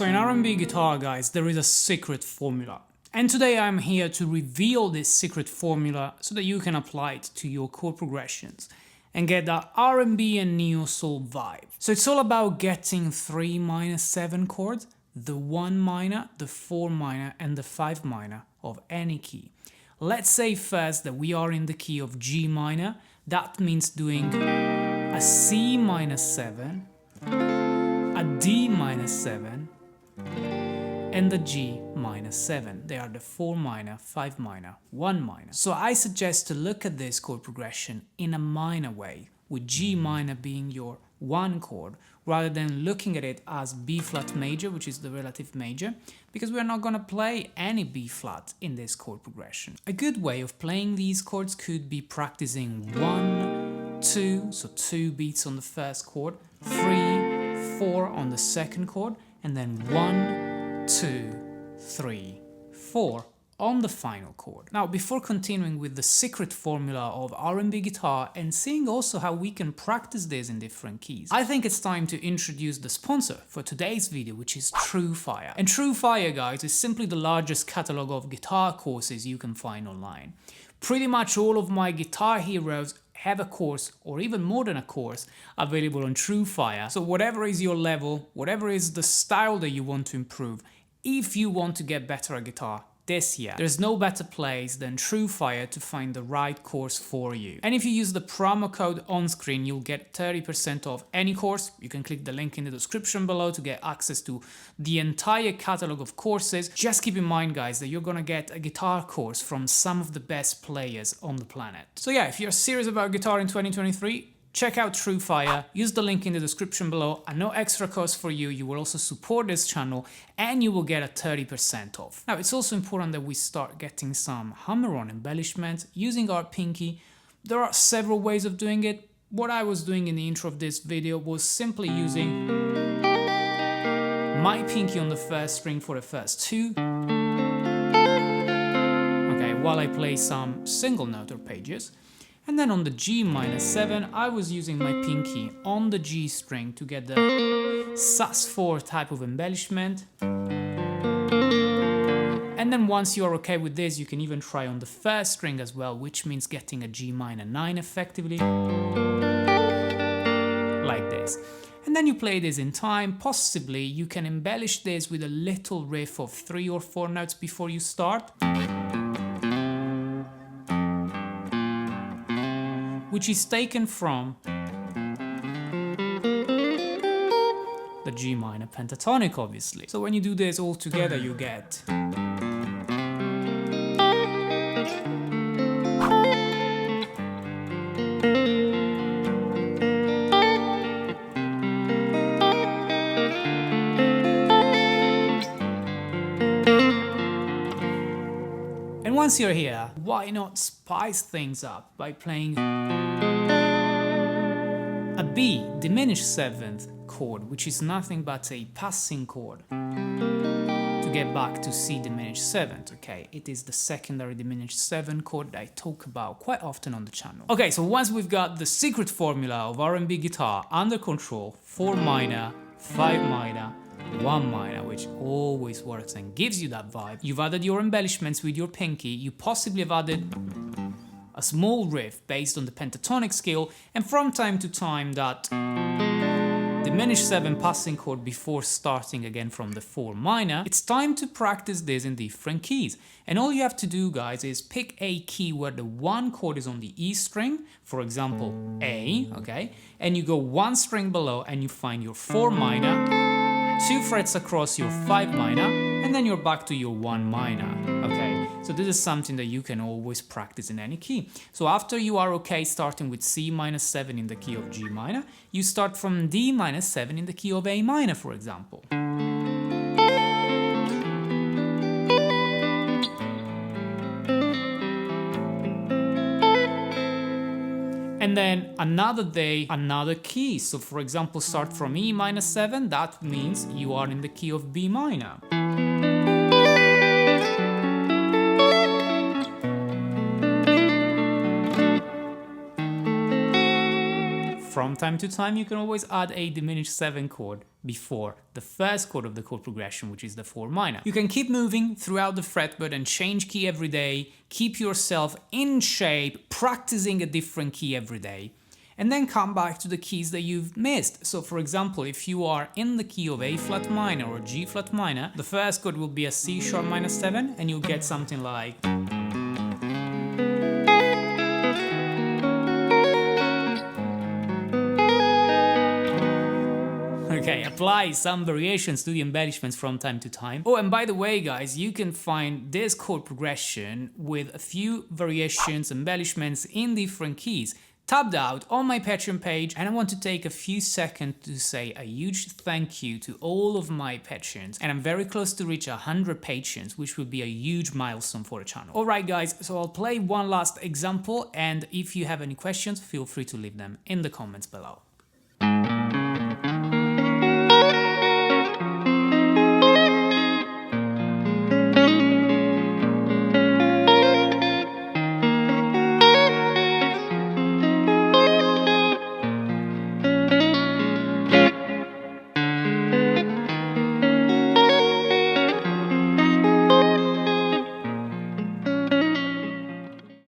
So in R&B guitar, guys, there is a secret formula. And today I'm here to reveal this secret formula so that you can apply it to your chord progressions and get that R&B and neo-soul vibe. So it's all about getting 3 minor 7 chords, the 1 minor, the 4 minor and the 5 minor of any key. Let's say first that we are in the key of G minor. That means doing a C minor 7, a D minor 7, and the G minor 7. They are the 4 minor, 5 minor, 1 minor. So I suggest to look at this chord progression in a minor way, with G minor being your 1 chord, rather than looking at it as B flat major, which is the relative major, because we're not going to play any B flat in this chord progression. A good way of playing these chords could be practicing 1, 2, so 2 beats on the first chord, 3, 4 on the second chord, and then 1, 2, 3, 4 on the final chord. Now, before continuing with the secret formula of R&B guitar and seeing also how we can practice this in different keys, I think it's time to introduce the sponsor for today's video, which is TrueFire. And TrueFire, guys, is simply the largest catalog of guitar courses you can find online. Pretty much all of my guitar heroes have a course, or even more than a course, available on TrueFire. So whatever is your level, whatever is the style that you want to improve, if you want to get better at guitar this year, there's no better place than TrueFire to find the right course for you. And if you use the promo code on screen, you'll get 30% off any course. You can click the link in the description below to get access to the entire catalog of courses. Just keep in mind, guys, that you're gonna get a guitar course from some of the best players on the planet. So yeah, if you're serious about guitar in 2023, check out TrueFire, use the link in the description below, and no extra cost for you. You will also support this channel and you will get a 30% off. Now, it's also important that we start getting some hammer-on embellishments using our pinky. There are several ways of doing it. What I was doing in the intro of this video was simply using my pinky on the first string for the first 2. Okay, while I play some single note arpeggios. And then on the G minor 7, I was using my pinky on the G string to get the sus4 type of embellishment. And then once you're okay with this, you can even try on the first string as well, which means getting a G minor 9 effectively, like this. And then you play this in time. Possibly you can embellish this with a little riff of 3 or 4 notes before you start, which is taken from the G minor pentatonic, obviously. So when you do this all together, you get And once you're here, why not spice things up by playing a B diminished 7th chord, which is nothing but a passing chord, to get back to C diminished 7th, okay? It is the secondary diminished 7 chord that I talk about quite often on the channel. Okay, so once we've got the secret formula of R&B guitar under control, 4 minor, 5 minor, 1 minor, which always works and gives you that vibe. You've added your embellishments with your pinky. You possibly have added a small riff based on the pentatonic scale, and from time to time that diminished 7 passing chord before starting again from the 4 minor. It's time to practice this in different keys. And all you have to do, guys, is pick a key where the 1 chord is on the E string, for example A, okay? And you go 1 string below and you find your 4 minor, 2 frets across your 5 minor, and then you're back to your 1 minor, okay? So this is something that you can always practice in any key. So after you are okay starting with C minor 7 in the key of G minor, you start from D minor 7 in the key of A minor, for example. And then another day, another key. So for example, start from E minor 7, that means you are in the key of B minor. From time to time, you can always add a diminished 7 chord before the first chord of the chord progression, which is the 4 minor. You can keep moving throughout the fretboard and change key every day, keep yourself in shape, practicing a different key every day, and then come back to the keys that you've missed. So for example, if you are in the key of A flat minor or G flat minor, the first chord will be a C sharp minor 7, and you'll get something like... Okay, apply some variations to the embellishments from time to time. Oh, and by the way, guys, you can find this chord progression with a few variations, embellishments in different keys, tabbed out on my Patreon page. And I want to take a few seconds to say a huge thank you to all of my patrons. And I'm very close to reach 100 patrons, which would be a huge milestone for the channel. Alright guys, so I'll play one last example, and if you have any questions, feel free to leave them in the comments below.